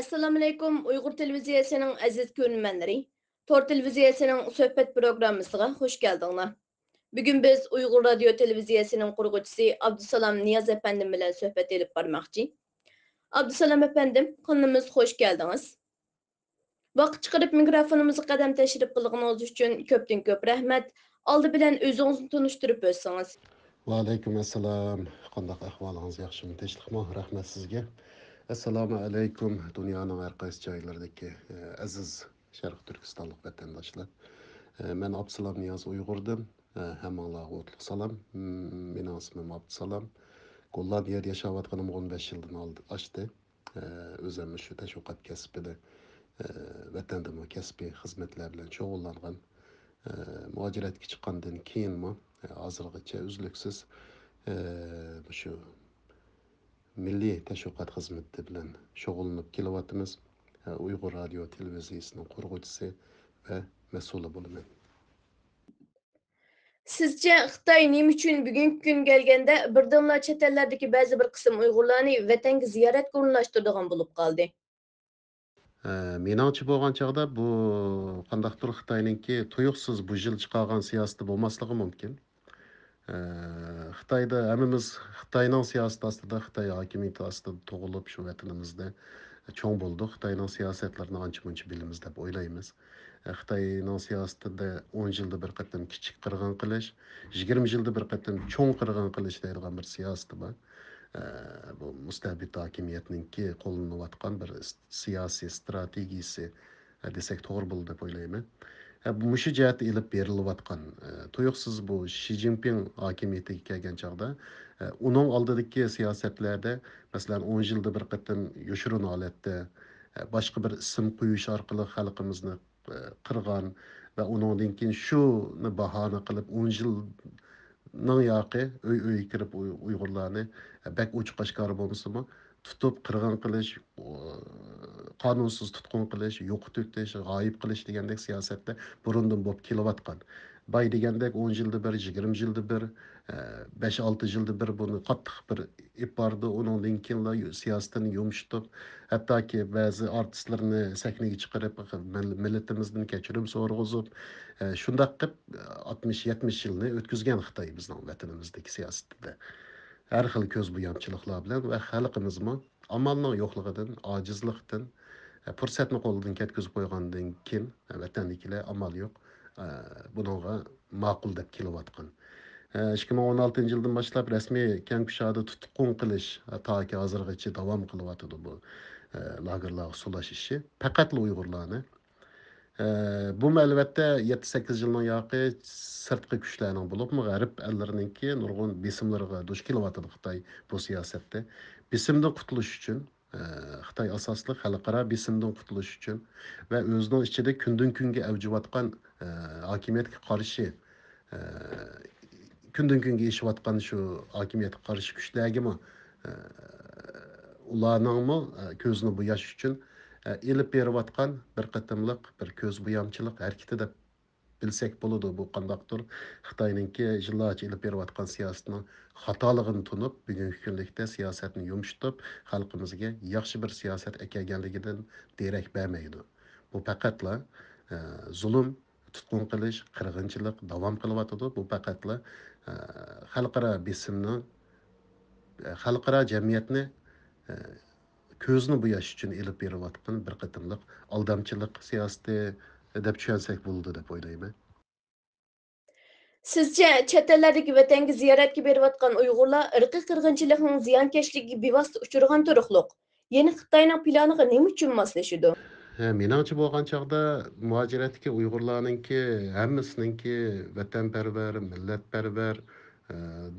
Assalamu alaykum Uyghur Televiziyasining aziz ko'rmanlari. Tor Televiziyasining suhbat programmasiga xush keldinglar. Bugun biz Uyghur Radio Televiziyasining qurg'uvchisi Abdusalom Niyoz efendim bilan suhbat elib bormoqchi. Abdusalom efendim, qanımız xush keldingiz. Vaqt chiqarib mikrofonimizga qadam tashrif qilganingiz uchun ko'pdan ko'p rahmat. Oldi bilan o'zingizni tunishtirib o'tsangiz. Vaalaykum assalom. Qanday ahvolingiz yaxshimi? Tinchlikmi? Rahmat sizga. Assalomu alaykum dunyoning har qaysi joylaridagi aziz Sharq Turkistonlik vatandoshlar. Men Abdusalom Niyoz Uyg'urdim. Hammanglarga o'tliq salom. Mening ismim Abdusalom. Gollandiyada yashayotganim 15 yildan oshdi. O'zim shu tashviqot kasbida vatanda kasbiy xizmatlar bilan shug'ullangan. Muajiratga chiqqandan keyinmi hozirgacha uzluksiz shu milliy tashviqot xizmati bilan shug'ullanib kelyapmiz. Uyg'ur radio televiziyasining qurg'uvchisi va mas'uli bo'laman. Sizce Xitoy nima uchun bugungi kun kelganda birdamla chet ellardagi ba'zi bir qism Uyg'urlarni vatanga ziyoratga o'rinlashtiradigan bo'lib qoldi? Meningcha bo'lgan chog'da bu qandaqdir Xitoyninki tuyuqsiz bu yil chiqargan siyosati bo'lmasligi mumkin. Xitoyda hammamiz Xitoyning siyosati ostida, Xitoy hokimiyati ostida tug'ilib shu vatanimizda cho'ng bo'ldik. Xitoyning siyosatlarini ancha-muncha bilamiz deb o'ylaymiz. Xitoyning siyosatida 10 yilda bir qatam kichik qirg'in qilish, 20 yilda bir qatam cho'ng qirg'in qilish deyilgan bir siyosati bor. Bu mustabid hokimiyatninki qo'llanayotgan bir siyosiy strategiyasi desak to'g'ri bo'ladi deb o'ylayman. Bu shu jihatda ilib berilayotgan tuyuqsiz bu Xi Jinping hokimiyatiga kelgan chog'da uning oldidagi siyosatlarda masalan 10 yilda bir qatam yoshirin holatda boshqa bir ism qo'yish orqali xalqimizni qirg'an va undan keyin shuni bahona qilib 10 yilning yoqi uy kirib Uyg'urlarni bak uch qashqari bo'lmasimi tutib qirg'in qilish, qonunsiz tutqun qilish, yo'qotib o'tish, g'oyib qilish degandek siyosatda burundan bo'lib kelayotgan. Bay degandek 10 yilda bir, 20 yilda bir, 5-6 yilda bir buni qattiq bir ip bordi. Undan keyin siyosatini yumshatib, hattoki ba'zi artistlarni sahnaga chiqarib millatimizdan kechirim so'rg'izib, shundoq qilib 60-70 yilni o'tkazgan Xitoy bizning vatanimizdagi siyosatda. Her xil ko'z bo'yamchiliklar bilan va xalqimizmi amalning yo'qligidan, ojizlikdan, fursatni qo'lidan ketkazib qo'ygandan keyin vatandagilar amal yo'q. Bunga ma'qul deb kelayotgan. 2016 yildan boshlab rasmiy keng kushoda tutqun qilish toki hozirgacha davom qilyotidi bu lagerlarga sulash ishi. Faqat Uyg'urlarni bu albatta 7-8 yilning yoqi sirtqi kuchlarning bo'libmi g'arb ellarininki nurg'un besimlarga duch kelyotidi Xitoy bu siyosatda. Besimdan qutulish uchun Xitoy asosli xalqaro besimdan qutulish uchun va o'zining ichida kundan kunga avjiyotgan hokimiyatga qarshi kundan kunga eshiyotgan shu hokimiyatga qarshi kuchlargami ularningmi ko'zini bo'yash uchun ilib berayotgan bir qatimliq bir ko'z bo'yamchilik harakati deb bilsak bo'ladi. Bu qandaqdir Xitoyninki yillarcha ilib berayotgan siyosatining xatoligini tunib bugungi kunlikda siyosatni yumshatib xalqimizga yaxshi bir siyosat ekanligidan derak bermaydi. Bu faqatla zulm, tutqun qilish, qirg'inchilik davom qilyotidi. Bu faqatla xalqaro besimni, xalqaro jamiyatni ko'zni bo'yash uchun ilib berayotgan bir qatimliq aldamchilik siyosati deb tushunsak bo'ladi deb o'ylayman. Sizce chet ellardagi vatanga ziyoratga berayotgan Uyg'urlar irqiy qirg'inchilikning ziyonkashligiga bevosita uchragan turuqliq. Yeni Xitoyning planiga nima uchun moslashadi? Meningcha bo'lgan chog'da muajiratga Uyg'urlarninki hammasininki vatanparvar, millatparvar,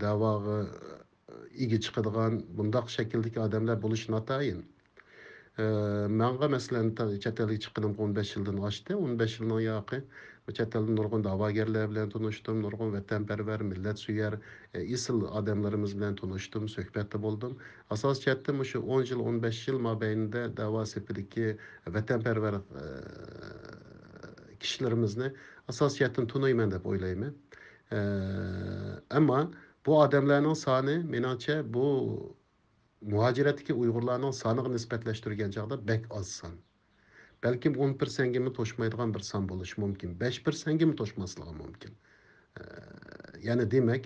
da'voga ega chiqadigan bundoq shakldagi odamlar bo'lishi notayin. Menga masalan chet elga chiqqanim 15 yildan oshdi. 15 yilning yoqi chet elda nurg'un da'vogarlar bilan tanishdim, nurg'un vatanparvar, millatsuyar, isil odamlarimiz bilan tanishdim, suhbatda bo'ldim. Asos chatdim o'sha 10 yil, 15 yil mobaynida da'vo sepidagi vatanparvar kishilarimizni asosiyatdan taniyman deb o'ylayman. Ammo bu odamlarning soni menimcha bu muhaciratdagi Uyg'urlarning soniga nisbatlaştırgan chog'da bek oz son. Balkim 10%ga mi to'shmaydigan bir son bo'lishi mumkin. 5%ga mi to'shmasligi mumkin. Ya'ni demak,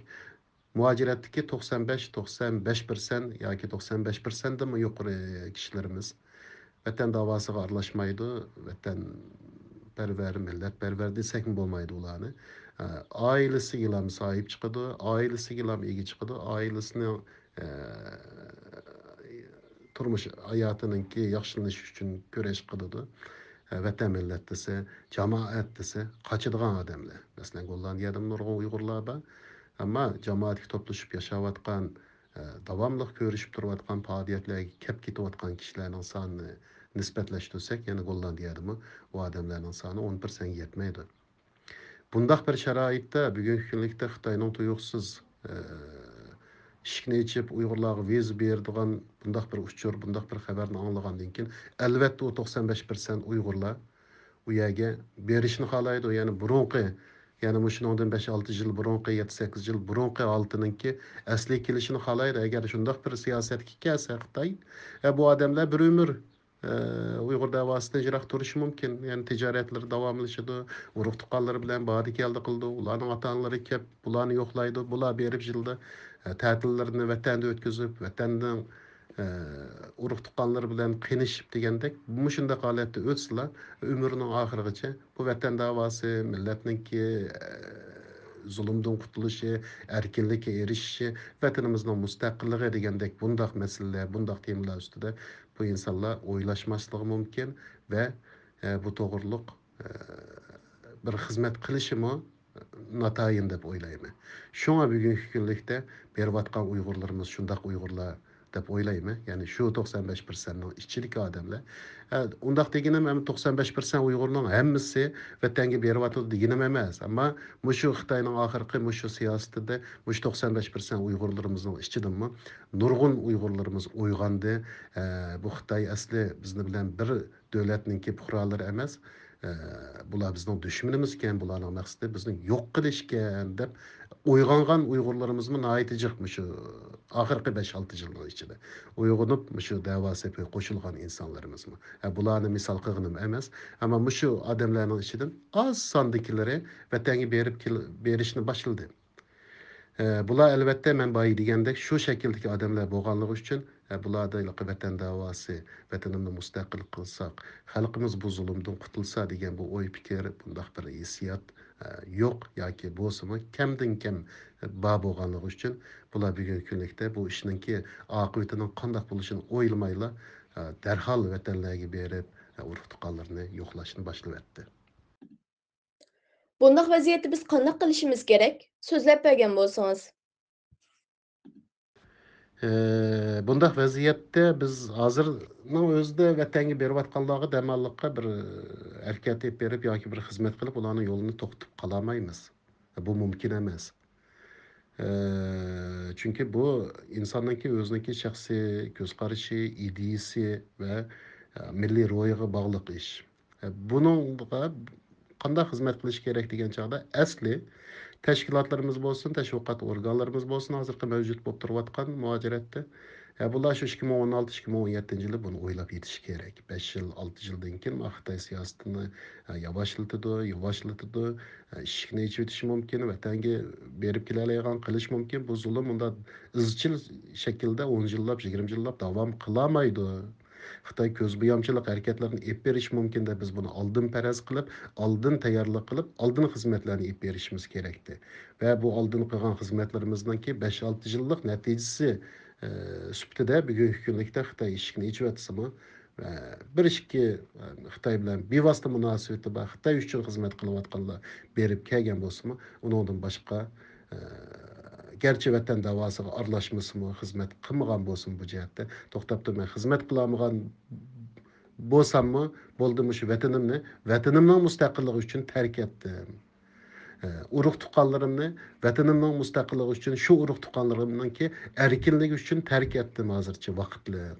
muhaciratdagi 95-95% yoki 95%dan yuqori kishilarimiz vatan davosiga aralashmaydi, vatan perver, millet perver desek mi bo'lmaydi ularni. Ailesiga ham sahip chiqadi, ailesiga ham ega chiqadi, ailesini turmush hayotininki yaxshilanishi uchun kurash qiladi. Vatan millet dese, cemaat dese kaçıdığan adamlar. Mesela Gollandiyada nurgun Uygurlar var. Ama cemaatlik toplaşıp yaşavatkan, davamlıq görüşüp durvatkan, faaliyetlerge kep gitvatkan kişilerin sanını nispetleştirsek, yani Gollandiyada mı o adamların sanı 10% yetmeydi. Bundaq bir şəraitdə bugünkü günlükdə Xitayның tuyuqsuz işini içip Uygurlarga viz berdigan bundaq bir uçur, bundaq bir xəbərini anlığandan keyin əlbəttə o 95% Uygurlar u yerga berishni xohlaydi. Ya'ni burunqi, ya'ni shundan 5-6 yil burunqi, 7-8 yil burunqi oltininki asli kelishini xohlaydi. Agar shundoq bir siyosatga kelsa Xitoy, bu odamlar bir umr Uyg'ur davosidan yiroq turishi mumkin. Ya'ni tijoratlar davomlashadi, urug' tuqqanlari bilan bodi keldi qildi. Ularning ota-onalari kelib bularni yo'qlaydi. Bular berib yilda ta'tillarini vatanda o'tkazib, vatandan urug' tuqqanlari bilan qinishib degandek, shunday holatda o'tsalar, ömrünün ahirigacha bu vatan davası, milletninki zulümden qutuluşu, erkinlikka erişişi, vatanimizning mustaqilligi degandek bundaq masalalar, bundaq temalar ustida bu insonlar o'ylashmasligi mumkin va bu to'g'riliq bir xizmat qilishimi natayin deb o'ylayman. Shunga bugungi kunlikda berayotgan Uyg'urlarimiz shundaq Uyg'urlar deb o'ylayman. Ya'ni shu 95%ning ichidagi odamlar. Undaq deganim ham 95% Uyg'urning hammasi vatanga beryotdi deganim emas. Ammo shu Xitoyning oxirgi shu siyosatida 95% Uyg'urlarimizning ichidami nurg'un Uyg'urlarimiz uyg'ondi. Bu Xitoy asli bizni bilan bir davlatninki fuqarolari emas. Bular bizning dushmanimizkan, bularning maqsadi bizni yo'q qilishgan deb uyg'ongan Uyg'urlarimizmi nihoyatda jiqmi shu oxirgi 5-6 yilning ichida uyg'onib shu davosiga qo'shilgan insonlarimizmi. Bularni misol qilganim emas, ammo shu odamlarning ichidan oz sondikilari vatanga berishni boshladi. Bular albatta men boya degandek shu shakldagi odamlar bo'lganligi uchun bularda vatan davosi, vatanimni mustaqil qilsak, xalqimiz bu zulmdan qutulsa degan bu o'y fikr, bundaq bir hissiyot yo'q yoki bo'lsa kamdan kam bor bo'lganligi uchun bular bugungi kunlikda bu ishninki oqibatining qandoq bo'lishini o'ylamayla darhol vatanlarga berib urug' tuqqanlarni yo'qlashni boshlayapti. Bundaq vaziyatda biz qanday qilishimiz kerak? So'zlab bergan bo'lsangiz. Bundaq vaziyatda biz hozirning o'zida vatanga berayotganlarga damalliqqa bir harakat berib yoki bir xizmat qilib ularning yo'lini to'xtatib qololmaymiz. Bu mumkin emas. Chunki bu insonningki o'ziniki shaxsiy ko'z qarashi, ideyasi va milliy ro'yiga bog'liq ish. Buningga qanday xizmat qilish kerak degan chog'da asli tashkilotlarimiz bo'lsin, tashviqot organlarimiz bo'lsin, hozirgi mavjud bo'lib turayotgan muhojiratda bular shu 2016-2017 yili buni o'ylab yetishi kerak. 5 yil, 6 yildan keyin Xitoy siyosatini yavaşlatadi, ishni ichib o'tishi mumkin, vatanga berib keladigan qilish mumkin. Bu zulm unda izchil shaklda 10 yillab, 20 yillab davom qilolmaydi. Xitoy ko'zbo'yamchilik harakatlarini ep berish mumkin deb biz buni oldin faraz qilib, oldin tayyorlik qilib, oldin xizmatlarni ep berishimiz kerakdi. Va bu oldin qilgan xizmatlarimizdanki 5-6 yillik natijasi sifatida bugungi kunlikda Xitoy ishini ichiyotsimi bir ishki Xitoy bilan bevosita munosabati bor, Xitoy uchun xizmat qilayotganlar berib kelgan bo'lsa-mu, undan boshqa gerçi vatan davosiga aralashmasimi, xizmat qilmagan bo'lsin bu jihatda to'xtab turmay xizmat qilolmagan bo'lsammi, bo'ldimi shu vatanimning mustaqilligi uchun tark etdim. Urug' tuqqanlarimni vatanimning mustaqilligi uchun shu urug' tuqqanlarimningki erkinligi uchun tark etdim hozircha vaqtliq.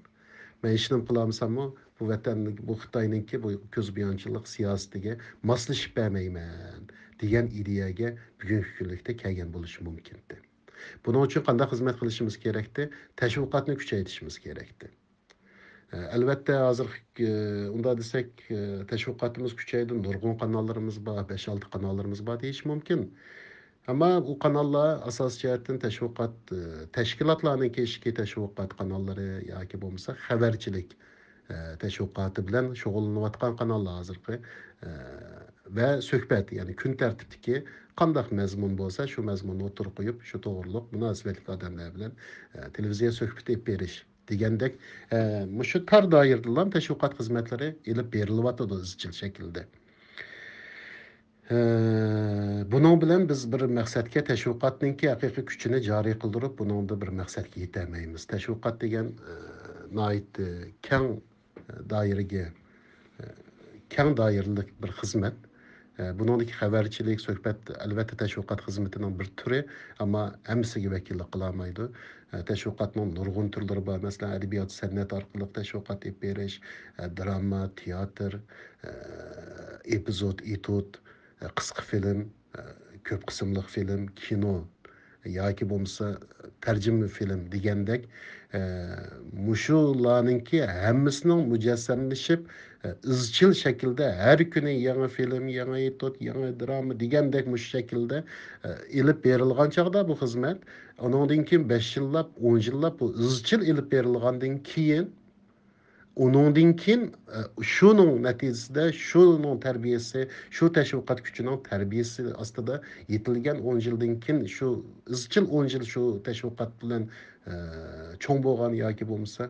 Men ishni qilolmasammi, bu vatanning, bu Xitoyninki bu ko'zbo'yonchilik siyosatiga moslashib bermayman degan ideyaga bugungi kunlikda kelgan bo'lishi mumkin. Bunun için qanday xizmat qilishimiz kerakdi? Təşviqatni kuchaytirishimiz kerakdi. Elbette hazır unda desek teşvikatımız küçeydi. Nurgun kanallarımız var, 5-6 kanallarımız var deyiş mümkün. Ama bu kanallar asas cihetten teşvikat, teşkilatlarının keşki teşvikat kanalları ya ki olmasa habercilik teşvikatı bilen şoğullanıvatkan kanallar hazırkı ve söhbet yani gün tertipteki qandaq məzmun bolsa şu məzmunu otur qoyup şu doğruluq münasibetlik adamlar bilen televiziya söhbet edip beriş degandek şu tar dairdilan teşvikat hizmetleri ilip berilyapti izchil şekilde. Bunun bilen biz bir məqsədkə təşviqatninki haqiqi küçünü cari qıldırıb bunun da bir məqsədkə yetəməyimiz. Təşviqat degen nait kən dairəgə kən dairəlik bir xizmət. Bunundaki haberçilik, söhbət elbette təşviqat xizmətinin bir türü, amma həmisiga vəkillik qılamaydı. Təşviqatның nurgun türləri var. Məsələn, ədəbiyyat, sənət arqılıq təşviqat edib beriş, drama, teatr, epizod, etüd, qısqa film, köp qismliq film, kino yoki bo'lmasa tarjima film degandek mushularninki hammasining mujassamlashib izchil shaklda har kuni yangi film, yangi etüd, yangi drama degandek mush shaklda ilib berilgan chog'da bu xizmat undan keyin 5 yillab, 10 yillab bu izchil ilib berilgandan keyin onundan keyin şunun neticesinde, şunun terbiyesi, şu teşviqat gücünün terbiyesi aslında yetilgen 10 yıldan keyin şu izchil 10 yıl şu teşviqat bilen çoğ bolgan yoki bo'lmasa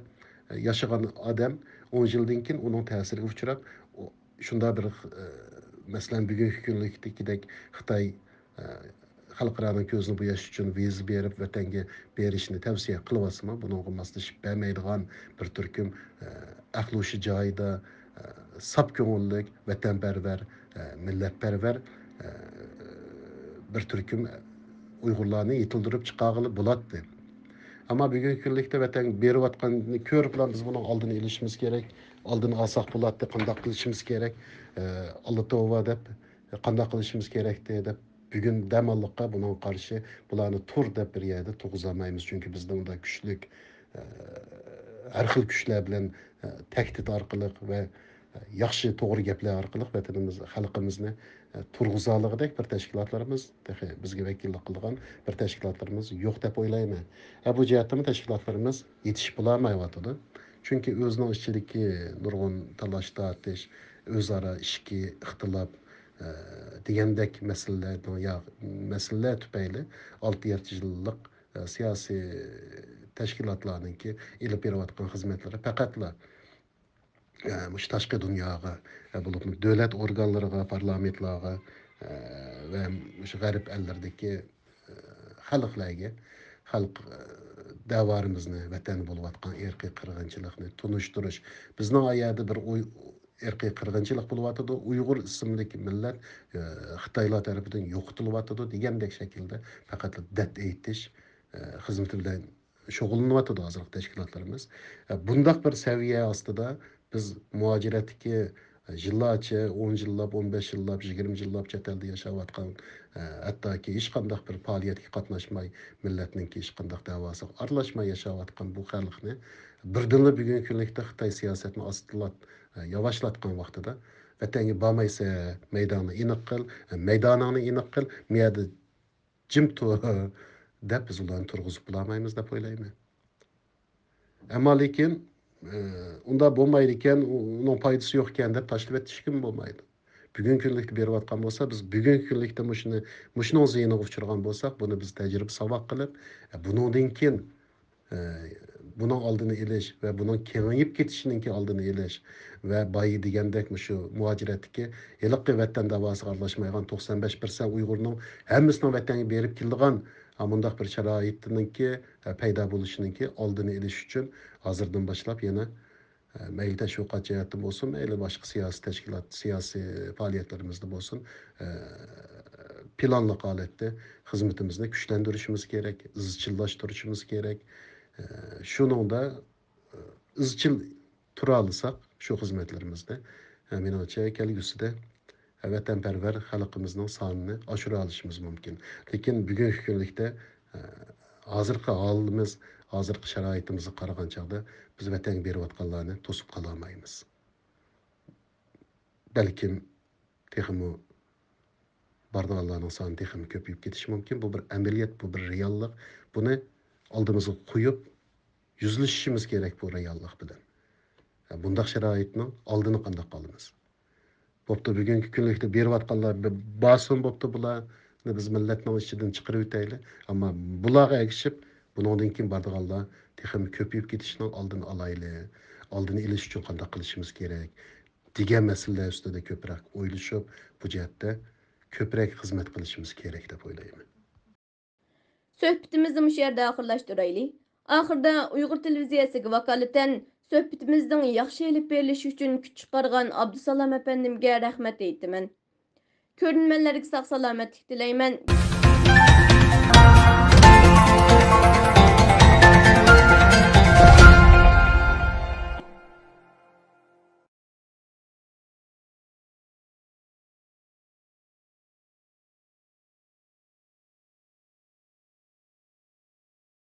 yaşagan adam 10 yıldan keyin onun ta'siriga uchrab shunda bir masalan bugungi kunlikdagidek Xitoy xalqlarning ko'zini bo'yash uchun viza berib vatanga berishni tavsiya qilyapsizmi? Bunga moslashib bermaydigan bir turkum aqlushi joyida sap ko'ngillik, vatanparvar, millatparvar bir turkum Uyg'urlarni yetildirib chiqarg'ili bo'ladi. Ama bugungi kunlikda vatan berayotganini ko'rib biz bunun oldini olishimiz kerak. Oldini olsak bo'ladi, qanday qilishimiz kerak? Alloh tavba deb qanday qilishimiz kerak deb bugun damallıqqa bunun qarşı bularni tur deb bir yerda to'g'izolmaymiz. Chunki bizda unda kuchlik har xil kuchlar bilan tahdid orqali va yaxshi to'g'ri gaplar orqali vatanimiz xalqimizni turg'uzolig'idek bir tashkilotlarimiz bizga vakillik qilgan bir tashkilotlarimiz yo'q deb o'ylayman. Bu jihatdan tashkilotlarimiz yetishib bo'lmayotdi. Chunki o'zining ichidagi nurg'un talash tortish, o'zaro ishki ixtilof degandek masalalar tufayli 6-7 yillik siyosiy tashkilotlarningki ilib berayotgan xizmatlari faqatla mush tashqi dunyoga bo'lib davlat organlariga, parlamentlarga va mush g'arb ellardagi xalqlarga xalq davarimizni vatan bo'layotgan irqiy qirg'inchilikni tunishtirish bizning ayada bir irqiy qirg'inchilik bo'layotdi. Uyg'ur ismli millat Xitoylar tarafidan yo'qotilyotdi degandek shaklda faqat dad aytish xizmati bilan shug'ullanyapti hozirgi tashkilotlarimiz. Bundaq bir saviya ostida biz muaciratdagi yillarcha 10 yillab, 15 yillab, 20 yillab chet elda yashayotgan hattoki hech qanday bir faoliyatga qatnashmay millatninki hech qanday davosiga aralashmay yashayotgan bu xalqni birdanla bugungi kunlikda Xitoy siyosatini ostilab yavaşlatgan vaqtida vatanga bormaysa maydonni aniq qil, maydoningni aniq qil, miyada jim tur deb biz ularni turg'izib bo'lmaymiz deb o'ylayman. Ammo lekin unda bo'lmaydi ekan, uning foydasi yo'q ekan deb tashlab o'tish kim bo'lmaydi. Bugungi kunlikda berayotgan bo'lsa, biz bugungi kunlikda mushning ziyniga uchirgan bo'lsak, buni biz tajriba saboq qilib, bundan keyin bunun oldini olish va bunun kengayib ketishininki oldini olish va boyi degandek shu muaciratdagi hiliqi vatan davosiga aralashmaydigan 95% Uyg'urning hammasining vatanga berib kelgan mundaq bir sharoitninki paydo bo'lishininki oldini olish uchun hozirdan boshlab yana mayli tashviqot jihatdan bo'lsin, mayli boshqa siyosiy tashkilot, siyosiy faoliyatlarimizda bo'lsin, planli holatda xizmatimizni kuchlantirishimiz kerak, izchillashtirishimiz kerak. Shuningda izchil tura olsak shu xizmatlarimizda menimcha kelgusida vatanparvar xalqimizning sonini oshira olishimiz mumkin. Lekin bugungi kunlikda Hozirgi holimiz, hozirgi sharoitimizga qaragan chog'da biz vatan berayotganlarni to'sib qala olmaymiz. Balkim texmi bardiganlarning soni texmi ko'payib ketishi mumkin. Bu bir amaliyot, bu bir reallik. Buni oldimizga qo'yib yüzleşişimiz kerak bu reallik bilan. Bundaq sharoitning oldini qanday qilamiz? Bo'pti, bugungi kunlikda berayotganlar bosim bo'pti bularni biz millatning ichidan chiqarib o'taylik. Ammo bularga ergishib, bundan keyin bardiganlar texmi ko'payib ketishining oldini olaylik. Oldini olish uchun qanday qilishimiz kerak degan masalalar ustida ko'proq o'ylashib, bu jihatda ko'proq xizmat qilishimiz kerak deb o'ylayman. Söhbetimizni bu yerda oxirlashtiraylik. Oxirida Uyg'ur televiziyasiga vakolatan söhbetimizning yaxshi elib berilishi uchun kuch chiqargan Abdusalom efendimga rahmat aytaman. Ko'rinmanlarga sog' salomatlik tilayman.